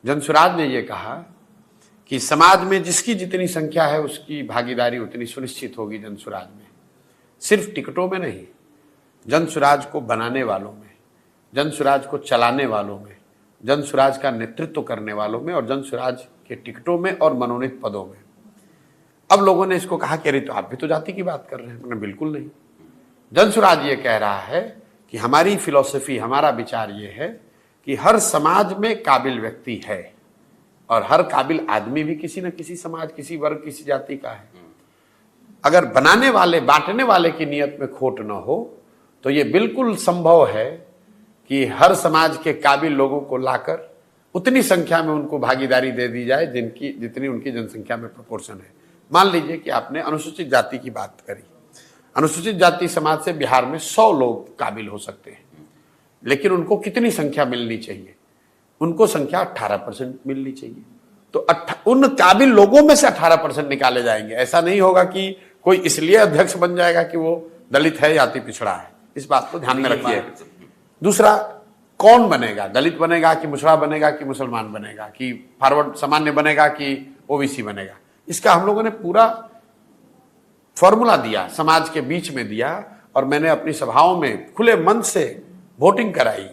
जनसुराज ने ये कहा कि समाज में जिसकी जितनी संख्या है उसकी भागीदारी उतनी सुनिश्चित होगी जनसुराज में। सिर्फ टिकटों में नहीं, जनसुराज को बनाने वालों में, जनसुराज को चलाने वालों में, जनसुराज का नेतृत्व करने वालों में और जनसुराज के टिकटों में और मनोनीत पदों में। अब लोगों ने इसको कहा कि अरे तो आप भी तो जाति की बात कर रहे हैं। मैंने बिल्कुल नहीं। जनसुराज ये कह रहा है कि हमारी फिलॉसफी, हमारा विचार ये है कि हर समाज में काबिल व्यक्ति है और हर काबिल आदमी भी किसी न किसी समाज, किसी वर्ग, किसी जाति का है। अगर बनाने वाले, बांटने वाले की नीयत में खोट न हो तो ये बिल्कुल संभव है कि हर समाज के काबिल लोगों को लाकर उतनी संख्या में उनको भागीदारी दे दी जाए जितनी उनकी जनसंख्या में प्रोपोर्शन है। मान लीजिए कि आपने अनुसूचित जाति की बात करी। अनुसूचित जाति समाज से बिहार में 100 लोग काबिल हो सकते हैं, लेकिन उनको कितनी संख्या मिलनी चाहिए? उनको संख्या 18% मिलनी चाहिए। तो उन काबिल लोगों में से 18% निकाले जाएंगे। ऐसा नहीं होगा कि कोई इसलिए अध्यक्ष बन जाएगा कि वो दलित है या अति पिछड़ा है। इस बात को ध्यान में रखिए। दूसरा, कौन बनेगा? दलित बनेगा कि मुसलमान बनेगा कि मुसलमान बनेगा कि फॉरवर्ड सामान्य बनेगा कि ओबीसी बनेगा? इसका हम लोगों ने पूरा फॉर्मूला दिया, समाज के बीच में दिया और मैंने अपनी सभाओं में खुले मन से वोटिंग कराई।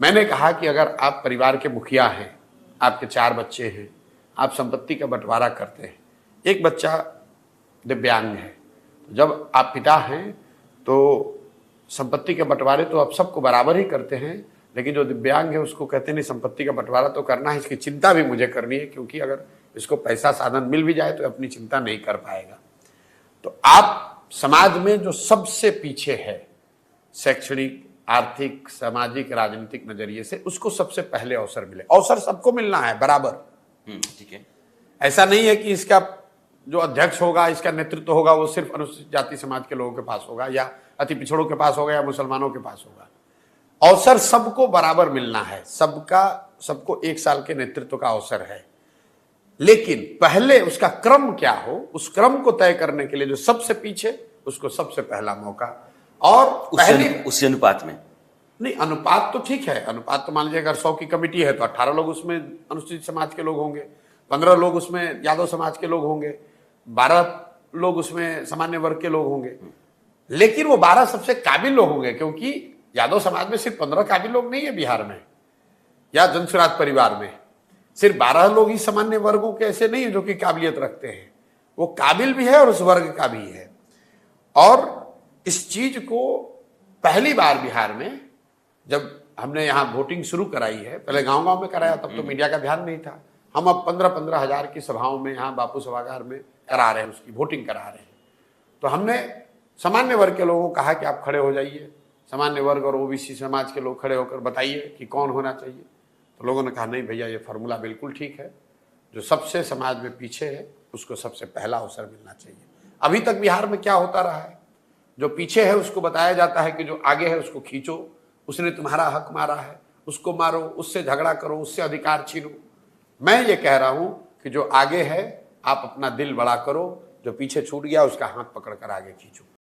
मैंने कहा कि अगर आप परिवार के मुखिया हैं, आपके 4 बच्चे हैं, आप संपत्ति का बंटवारा करते हैं, एक बच्चा दिव्यांग है, जब आप पिता हैं तो संपत्ति के बंटवारे तो आप सबको बराबर ही करते हैं, लेकिन जो दिव्यांग है उसको कहते नहीं, संपत्ति का बंटवारा तो करना है, इसकी चिंता भी मुझे करनी है, क्योंकि अगर इसको पैसा साधन मिल भी जाए तो अपनी चिंता नहीं कर पाएगा। तो आप समाज में जो सबसे पीछे है शैक्षणिक, आर्थिक, सामाजिक, राजनीतिक नजरिए से, उसको सबसे पहले अवसर मिले। अवसर सबको मिलना है बराबर। ठीक है। ऐसा नहीं है कि इसका जो अध्यक्ष होगा, इसका नेतृत्व होगा, वो सिर्फ अनुसूचित जाति समाज के लोगों के पास होगा या अति पिछड़ों के पास होगा या मुसलमानों के पास होगा। अवसर सबको बराबर मिलना है। सबको 1 साल के नेतृत्व का अवसर है, लेकिन पहले उसका क्रम क्या हो, उस क्रम को तय करने के लिए जो सबसे पीछे, उसको सबसे पहला मौका। और उसी अनुपात में नहीं, अनुपात तो ठीक है। अनुपात तो मान लीजिए अगर 100 की कमेटी है तो 18 लोग उसमें अनुसूचित समाज के लोग होंगे, 15 लोग उसमें यादव समाज के लोग होंगे, 12 लोग उसमें सामान्य वर्ग के लोग होंगे। लेकिन वो 12 सबसे काबिल लोग होंगे, क्योंकि यादव समाज में सिर्फ 15 काबिल लोग नहीं है बिहार में, या जनसुराज परिवार में सिर्फ 12 लोग ही सामान्य वर्गों के ऐसे नहीं है जो कि काबिलियत रखते हैं। वो काबिल भी है और उस वर्ग का भी है। और इस चीज को पहली बार बिहार में जब हमने यहाँ वोटिंग शुरू कराई है, पहले गांव-गांव में कराया, तब तो मीडिया का ध्यान नहीं था। हम अब 15-15 हजार की सभाओं में यहाँ बापू सभागार में करा रहे हैं, उसकी वोटिंग करा रहे हैं। तो हमने सामान्य वर्ग के लोगों को कहा कि आप खड़े हो जाइए, सामान्य वर्ग और ओबीसी समाज के लोग खड़े होकर बताइए कि कौन होना चाहिए। तो लोगों ने कहा नहीं भैया, ये फॉर्मूला बिल्कुल ठीक है, जो सबसे समाज में पीछे है उसको सबसे पहला अवसर मिलना चाहिए। अभी तक बिहार में क्या होता रहा है, जो पीछे है उसको बताया जाता है कि जो आगे है उसको खींचो, उसने तुम्हारा हक मारा है, उसको मारो, उससे झगड़ा करो, उससे अधिकार छीनो। मैं ये कह रहा हूं कि जो आगे है आप अपना दिल बड़ा करो, जो पीछे छूट गया उसका हाथ पकड़ कर आगे खींचो।